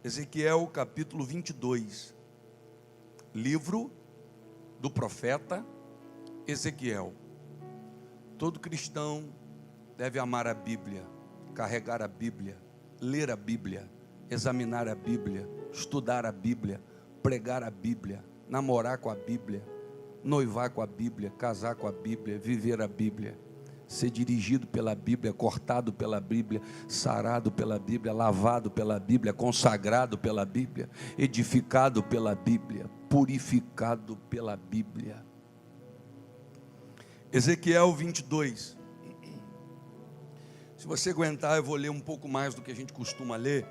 Ezequiel capítulo 22, livro do profeta Ezequiel. Todo cristão deve amar a Bíblia, carregar a Bíblia, ler a Bíblia, examinar a Bíblia, estudar a Bíblia, pregar a Bíblia, namorar com a Bíblia, noivar com a Bíblia, casar com a Bíblia, viver a Bíblia, ser dirigido pela Bíblia, cortado pela Bíblia, sarado pela Bíblia, lavado pela Bíblia, consagrado pela Bíblia, edificado pela Bíblia, purificado pela Bíblia. Ezequiel 22. Se você aguentar, eu vou ler um pouco mais do que a gente costuma ler.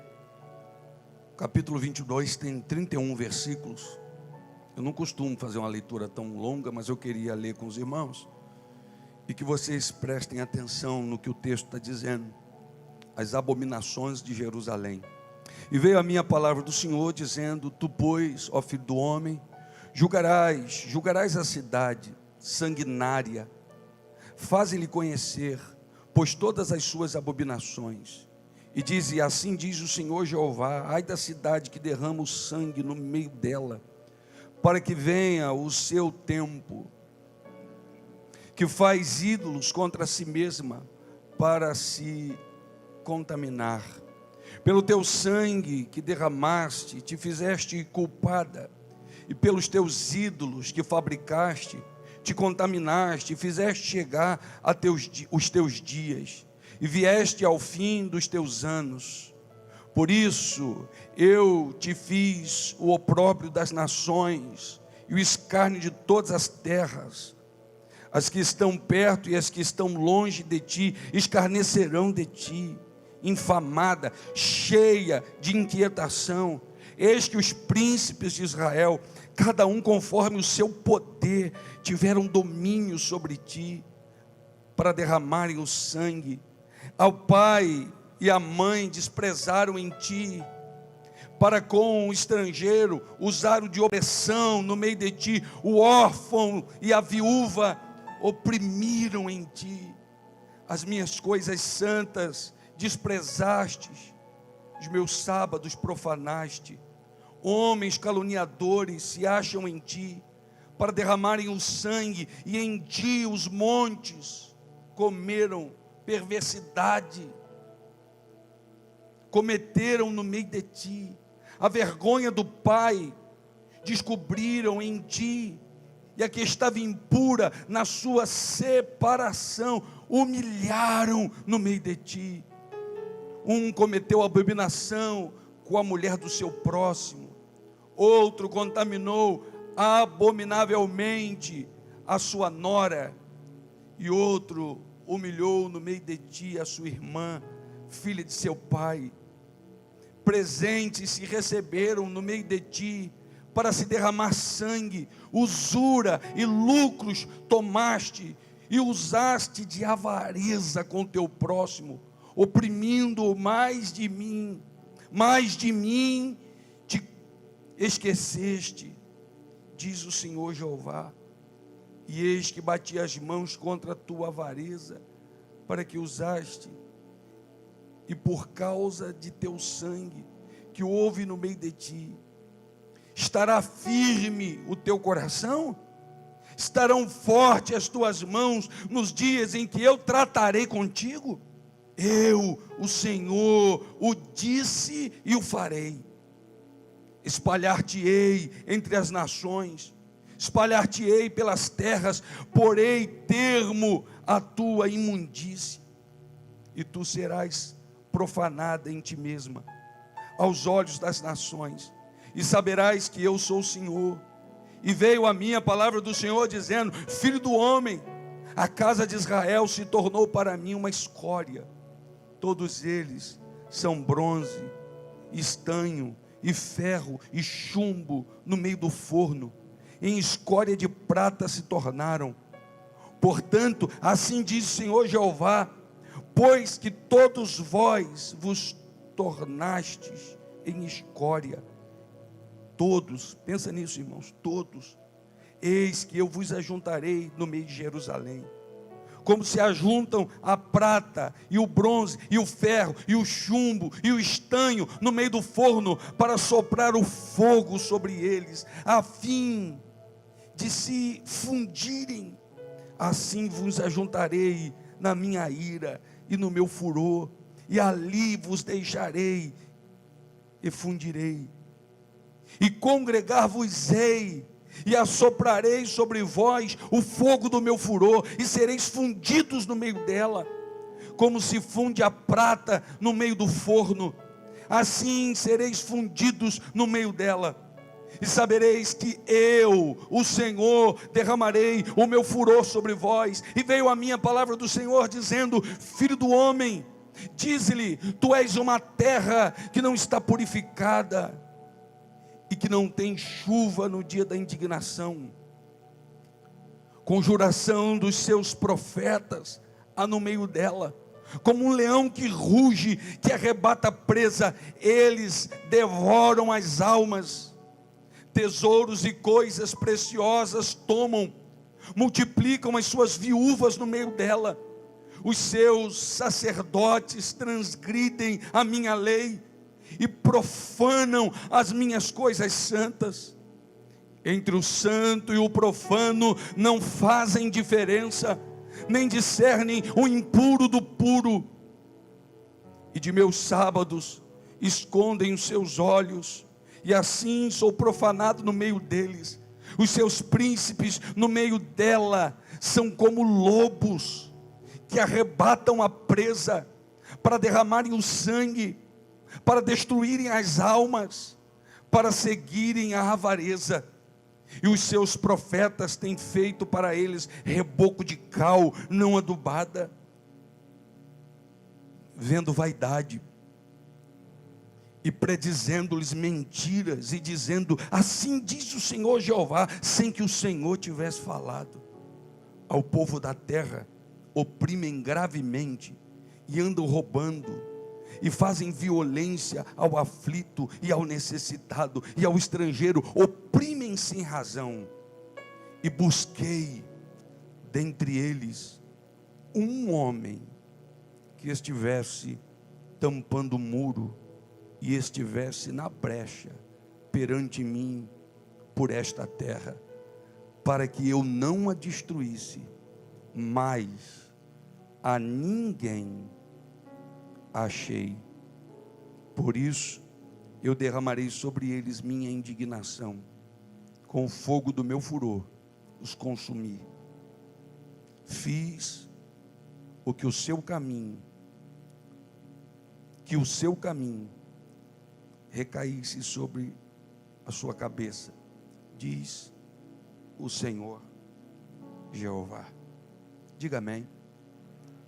O capítulo 22 tem 31 versículos. Eu não costumo fazer uma leitura tão longa, mas eu queria ler com os irmãos e que vocês prestem atenção no que o texto está dizendo. As abominações de Jerusalém. E veio a minha palavra do Senhor dizendo: Tu, pois, ó filho do homem, julgarás a cidade sanguinária, faze-lhe conhecer, pois todas as suas abominações. E diz: assim diz o Senhor Jeová: ai da cidade que derrama o sangue no meio dela, para que venha o seu tempo, que faz ídolos contra si mesma, para se contaminar. Pelo teu sangue que derramaste, te fizeste culpada, e pelos teus ídolos que fabricaste, te contaminaste, e fizeste chegar a os teus dias, e vieste ao fim dos teus anos. Por isso eu te fiz o opróbrio das nações, e o escárnio de todas as terras. As que estão perto e as que estão longe de ti escarnecerão de ti, infamada, cheia de inquietação. Eis que os príncipes de Israel, cada um conforme o seu poder, tiveram domínio sobre ti, para derramarem o sangue. Ao pai e à mãe desprezaram em ti, para com o estrangeiro usaram de opressão no meio de ti. O órfão e a viúva oprimiram em ti. As minhas coisas santas desprezastes, os meus sábados profanaste. Homens caluniadores se acham em ti, para derramarem o sangue, e em ti os montes comeram perversidade, cometeram no meio de ti a vergonha do pai, descobriram em ti, e a que estava impura na sua separação, humilharam no meio de ti. Um cometeu abominação com a mulher do seu próximo, outro contaminou abominavelmente a sua nora, e outro humilhou no meio de ti a sua irmã, filha de seu pai. Presentes se receberam no meio de ti, para se derramar sangue. Usura e lucros tomaste, e usaste de avareza com teu próximo, oprimindo mais de mim te esqueceste, diz o Senhor Jeová. E eis que bati as mãos contra a tua avareza, para que usaste, e por causa de teu sangue que houve no meio de ti, estará firme o teu coração? Estarão fortes as tuas mãos nos dias em que eu tratarei contigo? Eu, o Senhor, o disse e o farei. Espalhar-te-ei entre as nações, espalhar-te-ei pelas terras, porei termo à tua imundície, e tu serás profanada em ti mesma, aos olhos das nações, e saberás que eu sou o Senhor. E veio a mim a palavra do Senhor dizendo: filho do homem, a casa de Israel se tornou para mim uma escória. Todos eles são bronze, estanho e ferro e chumbo no meio do forno, em escória de prata se tornaram. Portanto, assim diz o Senhor Jeová: pois que todos vós vos tornastes em escória, todos, pensa nisso, irmãos, todos, eis que eu vos ajuntarei no meio de Jerusalém, como se ajuntam a prata, e o bronze, e o ferro, e o chumbo, e o estanho no meio do forno, para soprar o fogo sobre eles, a fim de se fundirem. Assim vos ajuntarei na minha ira e no meu furor, e ali vos deixarei e fundirei, e congregar-vos-ei, e assoprarei sobre vós o fogo do meu furor, e sereis fundidos no meio dela, como se funde a prata no meio do forno, assim sereis fundidos no meio dela. E sabereis que eu, o Senhor, derramarei o meu furor sobre vós. E veio a minha palavra do Senhor, dizendo: filho do homem, dize-lhe: tu és uma terra que não está purificada, e que não tem chuva no dia da indignação. Conjuração dos seus profetas há no meio dela, como um leão que ruge, que arrebata a presa, eles devoram as almas. Tesouros e coisas preciosas tomam, multiplicam as suas viúvas no meio dela. Os seus sacerdotes transgridem a minha lei e profanam as minhas coisas santas. Entre o santo e o profano não fazem diferença, nem discernem o impuro do puro. E de meus sábados escondem os seus olhos, e assim sou profanado no meio deles. Os seus príncipes no meio dela são como lobos que arrebatam a presa para derramarem o sangue, para destruírem as almas, para seguirem a avareza. E os seus profetas têm feito para eles reboco de cal não adubada, vendo vaidade e predizendo-lhes mentiras, e dizendo: assim diz o Senhor Jeová, sem que o Senhor tivesse falado. Ao povo da terra oprimem gravemente, e andam roubando, e fazem violência ao aflito e ao necessitado, e ao estrangeiro, oprimem sem razão. E busquei dentre eles um homem que estivesse tampando o muro, e estivesse na brecha perante mim por esta terra, para que eu não a destruísse, mas a ninguém achei. Por isso eu derramarei sobre eles minha indignação, com o fogo do meu furor os consumi. Fiz o que o seu caminho recaísse sobre a sua cabeça, diz o Senhor Jeová. Diga amém.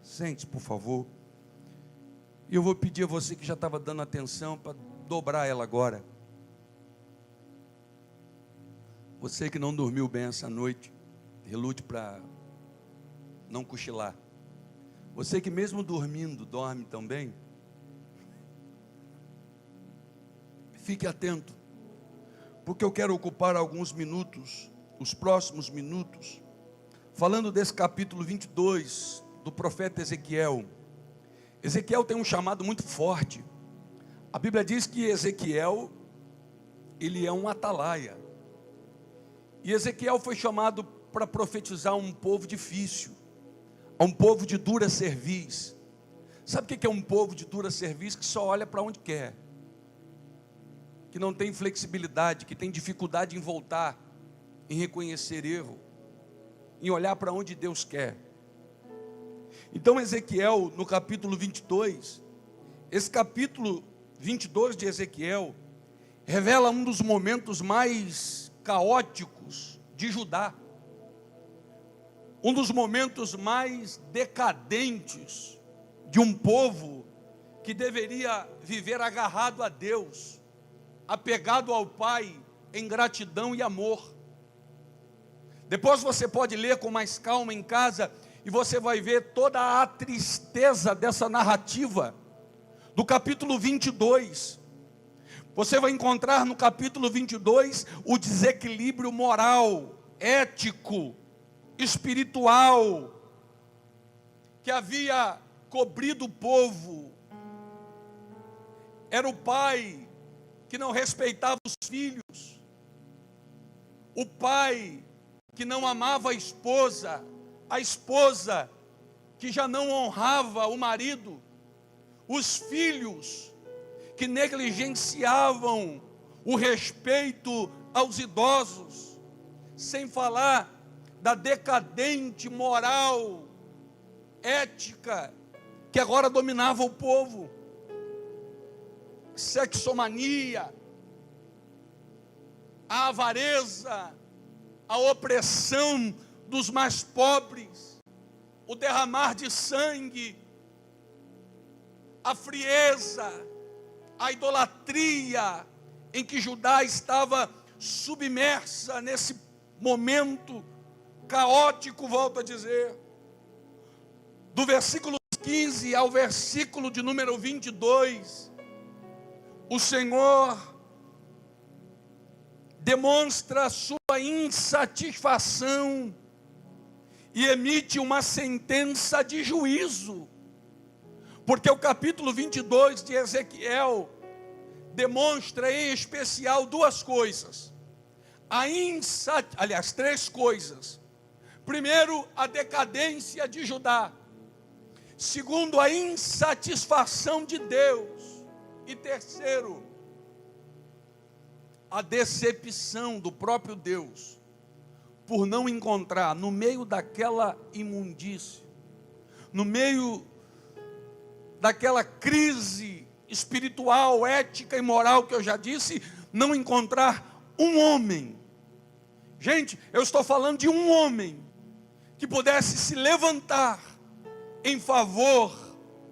Sente-se, por favor. E eu vou pedir a você que já estava dando atenção, para dobrar ela agora. Você que não dormiu bem essa noite, relute para não cochilar. Você que mesmo dormindo, dorme também, fique atento, porque eu quero ocupar alguns minutos, os próximos minutos, falando desse capítulo 22 do profeta Ezequiel. Ezequiel tem um chamado muito forte. A Bíblia diz que Ezequiel, ele é um atalaia. E Ezequiel foi chamado para profetizar um povo difícil, um povo de dura cerviz. Sabe o que é um povo de dura cerviz? Que só olha para onde quer, que não tem flexibilidade, que tem dificuldade em voltar, em reconhecer erro, em olhar para onde Deus quer. Então Ezequiel, no capítulo 22, esse capítulo 22 de Ezequiel, revela um dos momentos mais caóticos de Judá, um dos momentos mais decadentes de um povo que deveria viver agarrado a Deus, apegado ao Pai em gratidão e amor. Depois você pode ler com mais calma em casa, e você vai ver toda a tristeza dessa narrativa do capítulo 22. Você vai encontrar no capítulo 22 o desequilíbrio moral, ético, espiritual que havia cobrido o povo era o pai que não respeitava os filhos, o pai que não amava a esposa que já não honrava o marido, os filhos que negligenciavam o respeito aos idosos, sem falar da decadente moral, ética, que agora dominava o povo, sexomania, a avareza, a opressão dos mais pobres, o derramar de sangue, a frieza, a idolatria em que Judá estava submersa nesse momento caótico, volto a dizer. Do versículo 15 ao versículo de número 22, o Senhor demonstra sua insatisfação e emite uma sentença de juízo, porque o capítulo 22 de Ezequiel demonstra em especial duas coisas, três coisas. Primeiro, a decadência de Judá. Segundo, a insatisfação de Deus. E terceiro, a decepção do próprio Deus, por não encontrar no meio daquela imundície, no meio daquela crise espiritual, ética e moral que eu já disse, não encontrar um homem. Gente, eu estou falando de um homem que pudesse se levantar em favor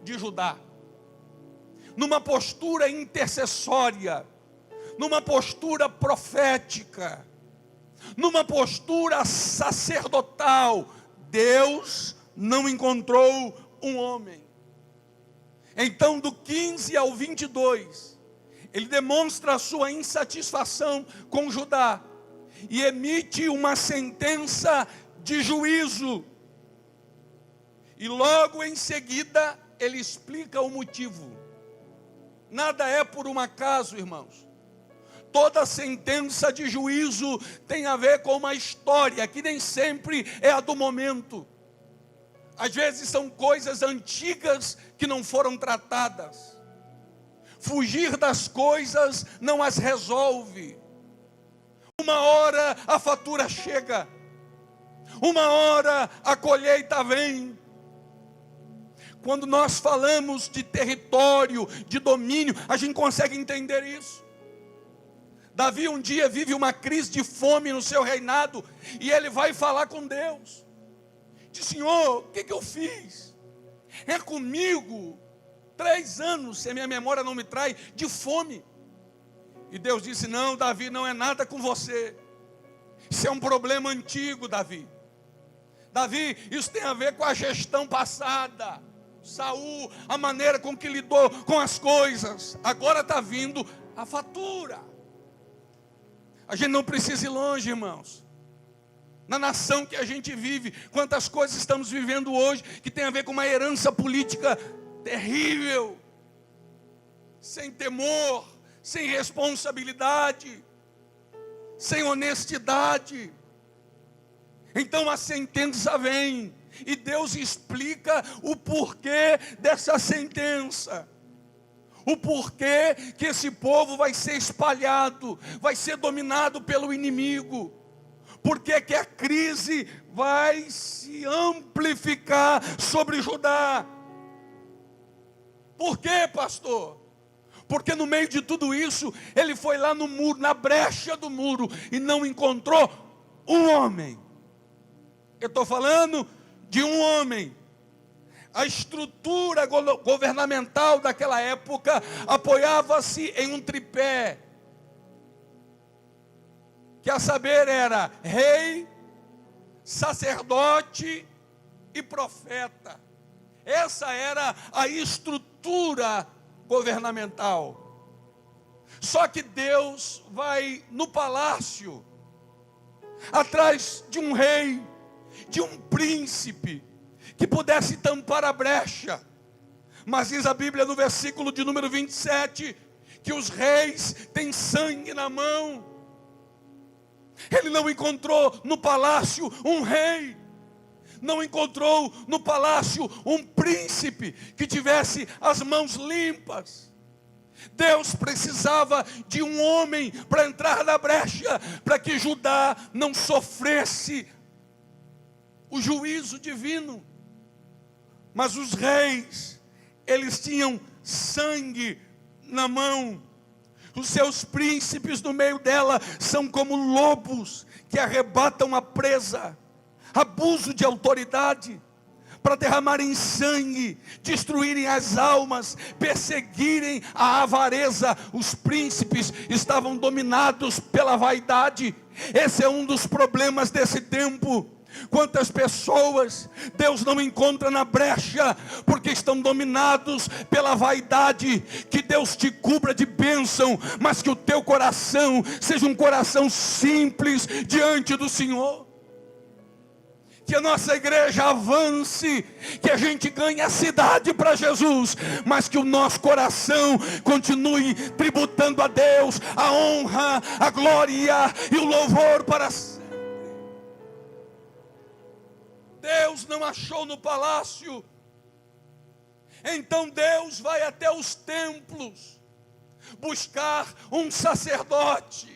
de Judá, numa postura intercessória, numa postura profética, numa postura sacerdotal. Deus não encontrou um homem. Então, do 15 ao 22, ele demonstra a sua insatisfação com Judá e emite uma sentença de juízo. E logo em seguida, ele explica o motivo. Nada é por um acaso, irmãos. Toda sentença de juízo tem a ver com uma história que nem sempre é a do momento. Às vezes são coisas antigas que não foram tratadas. Fugir das coisas não as resolve. Uma hora a fatura chega, uma hora a colheita vem. Quando nós falamos de território, de domínio, a gente consegue entender isso. Davi um dia vive uma crise de fome no seu reinado, e ele vai falar com Deus. Diz: Senhor, o que eu fiz? É comigo 3 anos, se a minha memória não me trai, de fome. E Deus disse: não, Davi, não é nada com você. Isso é um problema antigo, Davi. Davi, isso tem a ver com a gestão passada. Saul, a maneira com que lidou com as coisas. Agora está vindo a fatura. A gente não precisa ir longe, irmãos. Na nação que a gente vive, quantas coisas estamos vivendo hoje que tem a ver com uma herança política terrível, sem temor, sem responsabilidade, sem honestidade. Então a sentença vem, e Deus explica o porquê dessa sentença. O porquê que esse povo vai ser espalhado, vai ser dominado pelo inimigo. Porque que a crise vai se amplificar sobre Judá. Por quê, pastor? Porque no meio de tudo isso, ele foi lá no muro, na brecha do muro, e não encontrou um homem. Eu estou falando de um homem. A estrutura governamental daquela época apoiava-se em um tripé, que a saber era rei, sacerdote e profeta. Essa era a estrutura governamental. Só que Deus vai no palácio, atrás de um rei, de um príncipe, que pudesse tampar a brecha. Mas diz a Bíblia no versículo de número 27, que os reis têm sangue na mão. Ele não encontrou no palácio um rei, não encontrou no palácio um príncipe que tivesse as mãos limpas. Deus precisava de um homem para entrar na brecha, para que Judá não sofresse o juízo divino. Mas os reis, eles tinham sangue na mão. Os seus príncipes no meio dela são como lobos que arrebatam a presa. Abuso de autoridade para derramarem sangue, destruírem as almas, perseguirem a avareza. Os príncipes estavam dominados pela vaidade. Esse é um dos problemas desse tempo. Quantas pessoas Deus não encontra na brecha, porque estão dominados pela vaidade. Que Deus te cubra de bênção, mas que o teu coração seja um coração simples diante do Senhor. Que a nossa igreja avance, que a gente ganhe a cidade para Jesus, mas que o nosso coração continue tributando a Deus a honra, a glória e o louvor para sempre. Deus não achou no palácio, então Deus vai até os templos buscar um sacerdote.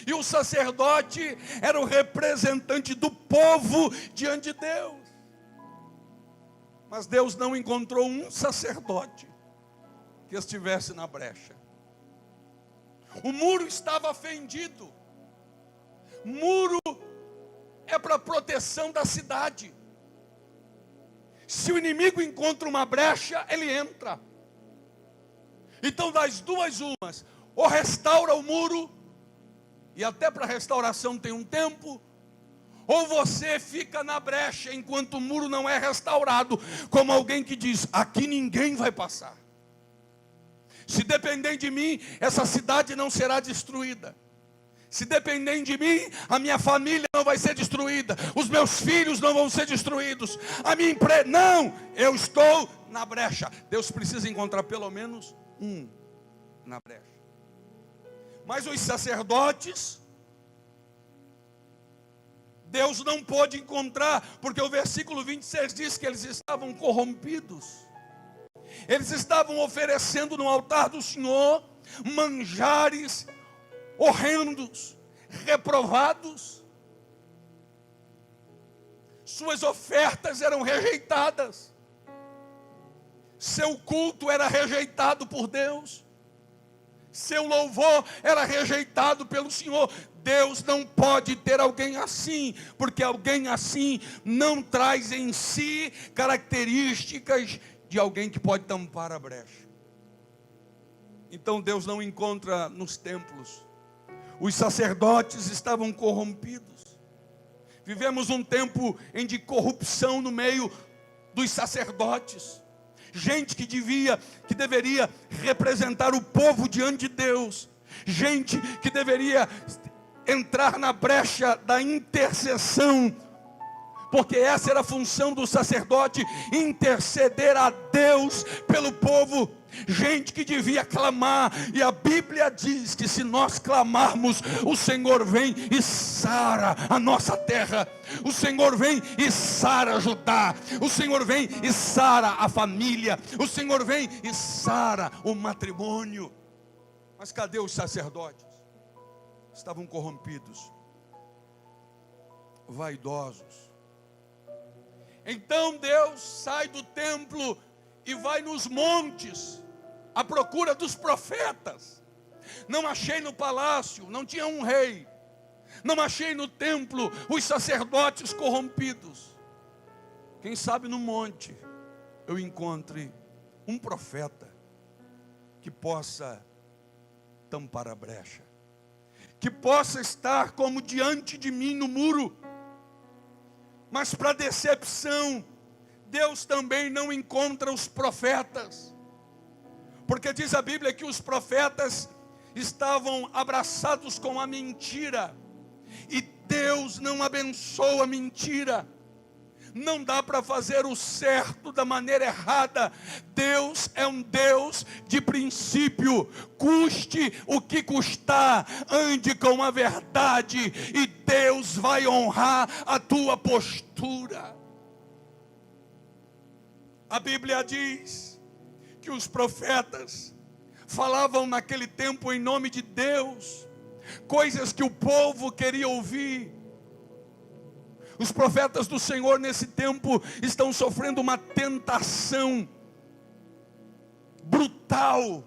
E o sacerdote era o representante do povo diante de Deus. Mas Deus não encontrou um sacerdote que estivesse na brecha. O muro estava fendido. Muro é para proteção da cidade. Se o inimigo encontra uma brecha, ele entra. Então das duas umas, ou restaura o muro, e até para restauração tem um tempo, ou você fica na brecha enquanto o muro não é restaurado, como alguém que diz, aqui ninguém vai passar. Se depender de mim, essa cidade não será destruída. Se depender de mim, a minha família não vai ser destruída, os meus filhos não vão ser destruídos, a minha empresa, não, eu estou na brecha. Deus precisa encontrar pelo menos um na brecha. Mas os sacerdotes, Deus não pôde encontrar, porque o versículo 26 diz que eles estavam corrompidos. Eles estavam oferecendo no altar do Senhor manjares horrendos, reprovados. Suas ofertas eram rejeitadas. Seu culto era rejeitado por Deus. Seu louvor era rejeitado pelo Senhor. Deus não pode ter alguém assim, porque alguém assim não traz em si características de alguém que pode tampar a brecha. Então Deus não encontra nos templos. Os sacerdotes estavam corrompidos. Vivemos um tempo de corrupção no meio dos sacerdotes. Gente que deveria representar o povo diante de Deus. Gente que deveria entrar na brecha da intercessão. Porque essa era a função do sacerdote, interceder a Deus pelo povo. Gente que devia clamar, e a Bíblia diz que se nós clamarmos, o Senhor vem e sara a nossa terra. O Senhor vem e sara Judá. O Senhor vem e sara a família. O Senhor vem e sara o matrimônio. Mas cadê os sacerdotes? Estavam corrompidos, vaidosos. Então Deus sai do templo e vai nos montes à procura dos profetas. Não achei no palácio, não tinha um rei. Não achei no templo os sacerdotes corrompidos. Quem sabe no monte eu encontre um profeta que possa tampar a brecha, que possa estar como diante de mim no muro. Mas para decepção, Deus também não encontra os profetas. Porque diz a Bíblia que os profetas estavam abraçados com a mentira. E Deus não abençoa a mentira. Não dá para fazer o certo da maneira errada. Deus é um Deus de princípio. Custe o que custar, ande com a verdade e Deus vai honrar a tua postura. A Bíblia diz que os profetas falavam naquele tempo em nome de Deus, coisas que o povo queria ouvir. Os profetas do Senhor nesse tempo estão sofrendo uma tentação brutal,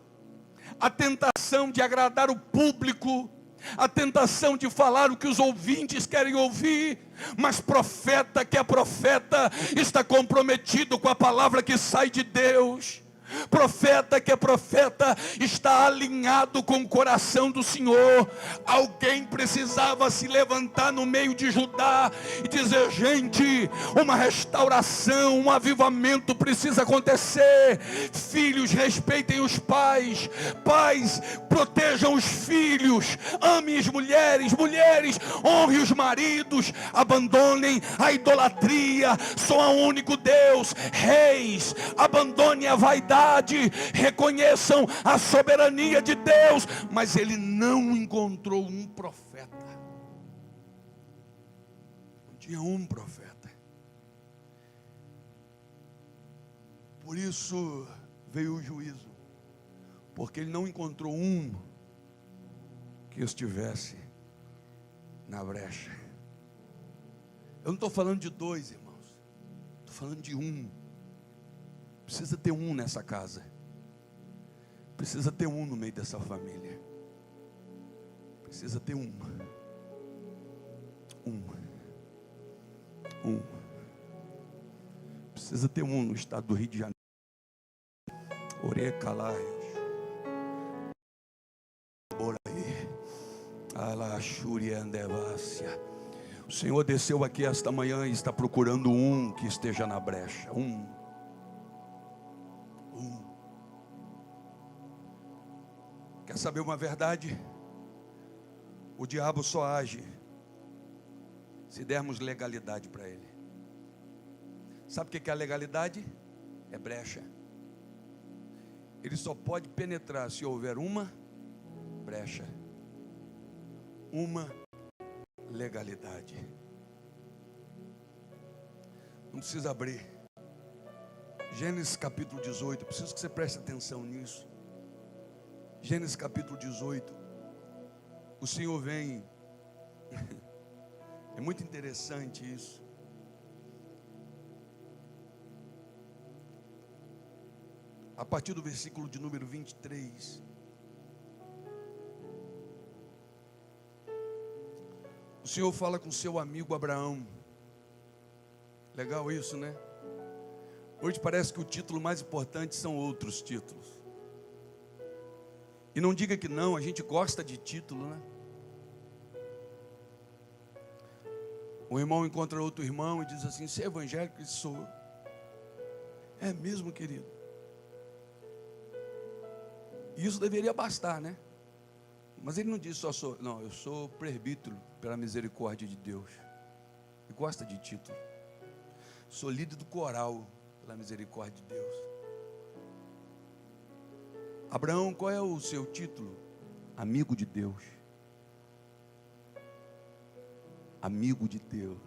a tentação de agradar o público, a tentação de falar o que os ouvintes querem ouvir. Mas profeta que é profeta está comprometido com a palavra que sai de Deus. Profeta que é profeta está alinhado com o coração do Senhor. Alguém precisava se levantar no meio de Judá e dizer: gente, uma restauração, um avivamento precisa acontecer. Filhos, respeitem os pais. Pais, protejam os filhos. Amem as mulheres. Mulheres, honrem os maridos. Abandonem a idolatria. Só há um único Deus. Reis, abandonem a vaidade. Reconheçam a soberania de Deus. Mas ele não encontrou um profeta. Não tinha um profeta. Por isso veio o juízo, porque ele não encontrou um que estivesse na brecha. Eu não estou falando de dois, irmãos, estou falando de um. Precisa ter um nessa casa. Precisa ter um no meio dessa família. Precisa ter um. Precisa ter um no estado do Rio de Janeiro. Orecalaios. Oraí. Alaxuriandevácia. O Senhor desceu aqui esta manhã e está procurando um que esteja na brecha. Quer saber uma verdade? O diabo só age se dermos legalidade para ele. Sabe o que é a legalidade? É brecha. Ele só pode penetrar se houver uma brecha, uma legalidade. Não precisa abrir. Gênesis capítulo 18, preciso que você preste atenção nisso. Gênesis capítulo 18, o Senhor vem, é muito interessante isso. A partir do versículo de número 23, o Senhor fala com seu amigo Abraão. Legal isso, né? Hoje parece que o título mais importante são outros títulos. E não diga que não, a gente gosta de título, né? Um irmão encontra outro irmão e diz assim: você é evangélico? Sou. É mesmo, querido? E isso deveria bastar, né? Mas ele não diz só sou. Não, eu sou presbítero pela misericórdia de Deus. E gosta de título. Sou líder do coral pela misericórdia de Deus. Abraão, qual é o seu título? Amigo de Deus. Amigo de Deus.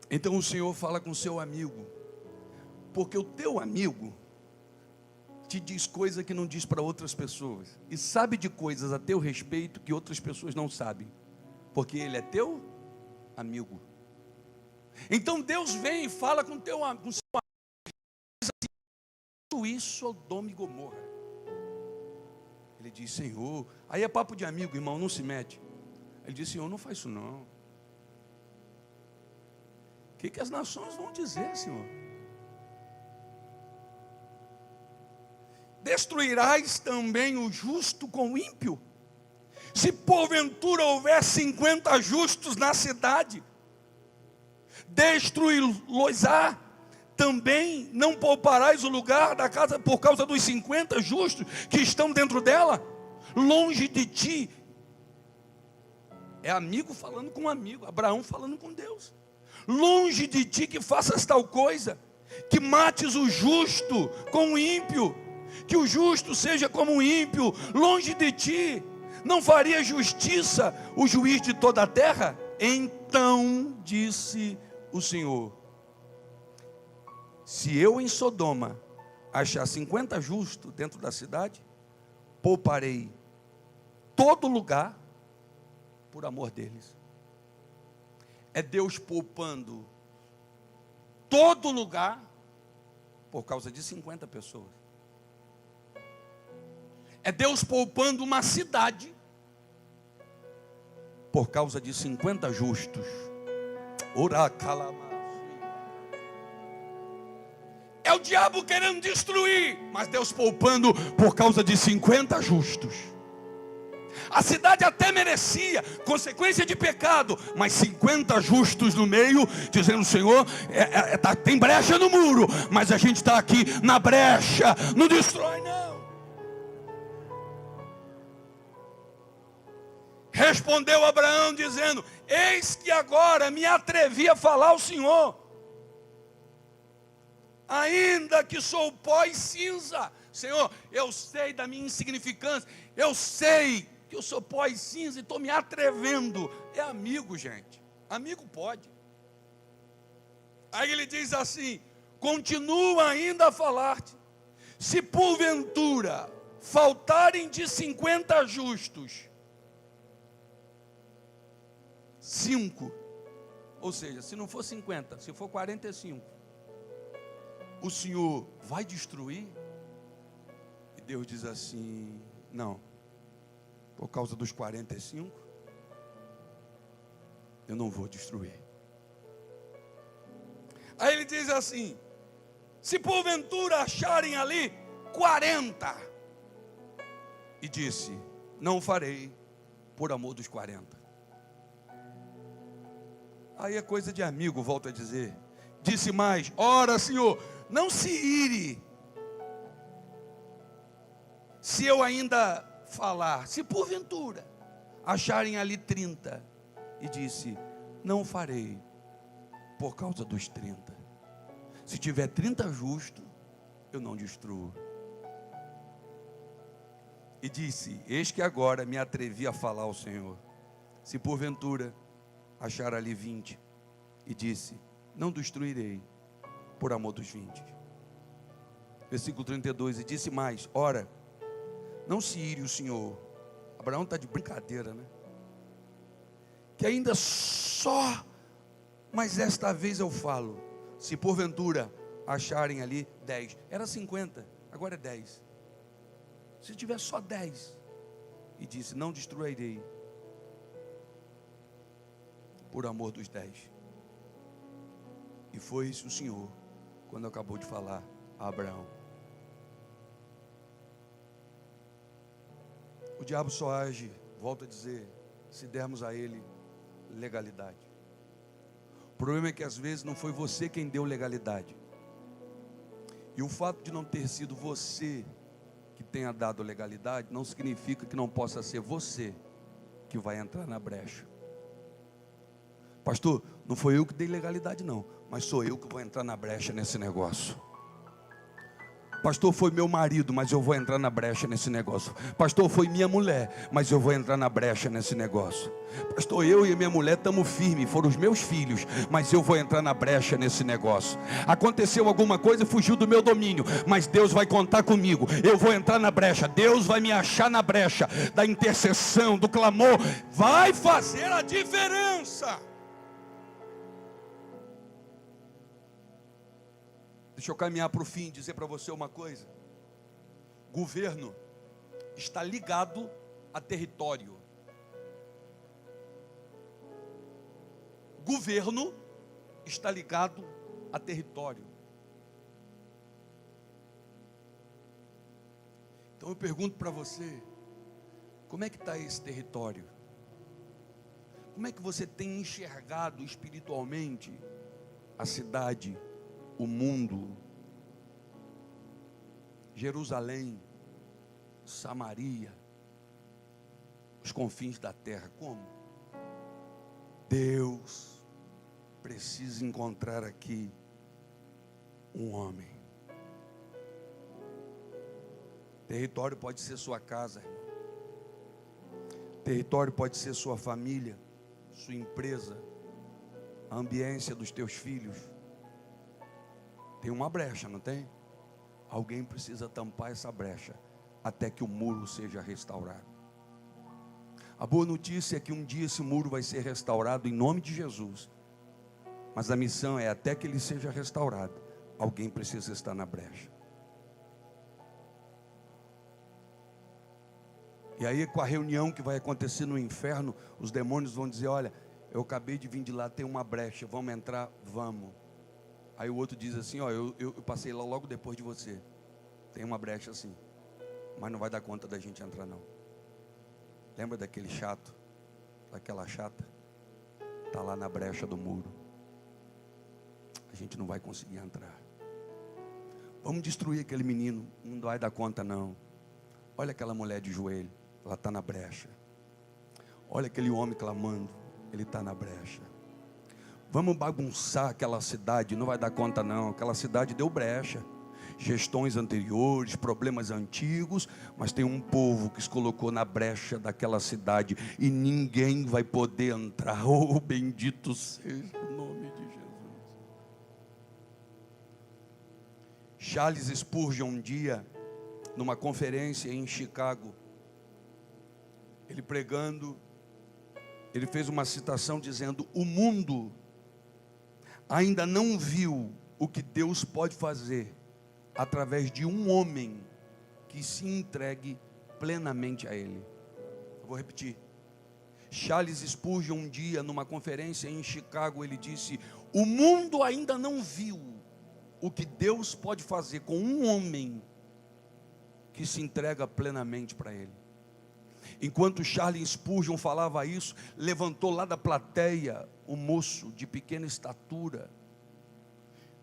Então o Senhor fala com seu amigo, porque o teu amigo te diz coisa que não diz para outras pessoas, e sabe de coisas a teu respeito que outras pessoas não sabem, porque ele é teu amigo. Então Deus vem e fala com seu amigo, diz assim: Sodoma e Gomorra. Ele diz: Senhor, aí é papo de amigo, irmão, não se mete. Ele diz: Senhor, não faz isso não. O que as nações vão dizer, Senhor? Destruirás também o justo com o ímpio? Se porventura houver 50 justos na cidade, destruí-los-á. Também não pouparás o lugar da casa por causa dos 50 justos que estão dentro dela. Longe de ti É amigo falando com amigo, Abraão falando com Deus. Longe de ti que faças tal coisa, que mates o justo com o ímpio, que o justo seja como o ímpio. Longe de ti, não faria justiça o juiz de toda a terra? Então disse o Senhor: se eu em Sodoma achar 50 justos dentro da cidade, pouparei todo lugar por amor deles. É Deus poupando todo lugar por causa de 50 pessoas. É Deus poupando uma cidade por causa de 50 justos. É o diabo querendo destruir, mas Deus poupando por causa de 50 justos. A cidade até merecia, consequência de pecado, mas 50 justos no meio, dizendo: Senhor, tem brecha no muro, mas a gente está aqui na brecha, não destrói não. Respondeu Abraão dizendo: eis que agora me atrevi a falar ao Senhor, ainda que sou pó e cinza. Senhor, eu sei da minha insignificância, eu sei que eu sou pó e cinza e estou me atrevendo. É amigo, gente, amigo pode. Aí ele diz assim: continua ainda a falar-te, se porventura faltarem de 50 justos, 5, ou seja, se não for 50, se for 45, o Senhor vai destruir? E Deus diz assim: não, por causa dos 45, eu não vou destruir. Aí ele diz assim: se porventura acharem ali 40, e disse: não farei por amor dos 40. Aí é coisa de amigo, volto a dizer. Disse mais: ora, Senhor, não se ire, se eu ainda falar, se porventura acharem ali 30, e disse: não farei por causa dos 30. Se tiver 30 justos, eu não destruo. E disse: eis que agora me atrevi a falar ao Senhor, se porventura achar ali 20, e disse: não destruirei por amor dos 20. Versículo 32, e disse mais: ora, não se ire o Senhor. Abraão está de brincadeira, né? Que ainda só, mas esta vez eu falo, se porventura acharem ali 10, era 50, agora é 10. Se tiver só 10, e disse: não destruirei por amor dos 10. E foi isso o Senhor, quando acabou de falar a Abraão. O diabo só age, volto a dizer, se dermos a ele legalidade. O problema é que às vezes não foi você quem deu legalidade. E o fato de não ter sido você que tenha dado legalidade, não significa que não possa ser você que vai entrar na brecha. Pastor, não foi eu que dei legalidade não, mas sou eu que vou entrar na brecha nesse negócio. Pastor, foi meu marido, mas eu vou entrar na brecha nesse negócio. Pastor, foi minha mulher, mas eu vou entrar na brecha nesse negócio. Pastor, eu e minha mulher estamos firmes, foram os meus filhos, mas eu vou entrar na brecha nesse negócio. Aconteceu alguma coisa, fugiu do meu domínio, mas Deus vai contar comigo. Eu vou entrar na brecha, Deus vai me achar na brecha da intercessão, do clamor. Vai fazer a diferença. Deixa eu caminhar para o fim e dizer para você uma coisa. Governo está ligado a território. Governo está ligado a território. Então eu pergunto para você, como é que está esse território? Como é que você tem enxergado espiritualmente a cidade, o mundo, Jerusalém, Samaria, os confins da terra? Como? Deus precisa encontrar aqui um homem. Território pode ser sua casa, irmão. Território pode ser sua família, sua empresa, a ambiência dos teus filhos. Tem uma brecha, não tem? Alguém precisa tampar essa brecha até que o muro seja restaurado. A boa notícia é que um dia esse muro vai ser restaurado em nome de Jesus. Mas a missão é, até que ele seja restaurado, alguém precisa estar na brecha. E aí, com a reunião que vai acontecer no inferno, os demônios vão dizer: olha, eu acabei de vir de lá, tem uma brecha, vamos entrar? Vamos. Aí o outro diz assim: ó, eu passei lá logo depois de você, tem uma brecha assim, mas não vai dar conta da gente entrar não. Lembra daquele chato, daquela chata? Está lá na brecha do muro, a gente não vai conseguir entrar. Vamos destruir aquele menino, não vai dar conta não. Olha aquela mulher de joelho, ela está na brecha. Olha aquele homem clamando, ele está na brecha. Vamos bagunçar aquela cidade, não vai dar conta não. Aquela cidade deu brecha. Gestões anteriores, problemas antigos, mas tem um povo que se colocou na brecha daquela cidade e ninguém vai poder entrar. Oh, bendito seja o nome de Jesus. Charles Spurgeon, um dia, numa conferência em Chicago, ele pregando, ele fez uma citação dizendo: o mundo ainda não viu o que Deus pode fazer através de um homem que se entregue plenamente a Ele. Eu vou repetir. Charles Spurgeon, um dia, numa conferência em Chicago, ele disse: o mundo ainda não viu o que Deus pode fazer com um homem que se entrega plenamente para Ele. Enquanto Charles Spurgeon falava isso, levantou lá da plateia um moço de pequena estatura,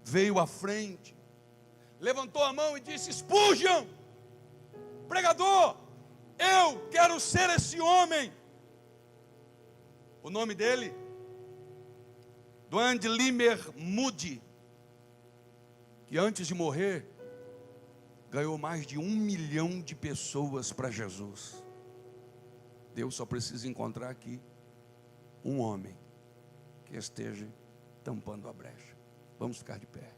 veio à frente, levantou a mão e disse: Spurgeon, pregador, eu quero ser esse homem. O nome dele, Dwight Moody, que antes de morrer, ganhou mais de 1 milhão de pessoas para Jesus. Deus só precisa encontrar aqui um homem que esteja tampando a brecha. Vamos ficar de pé.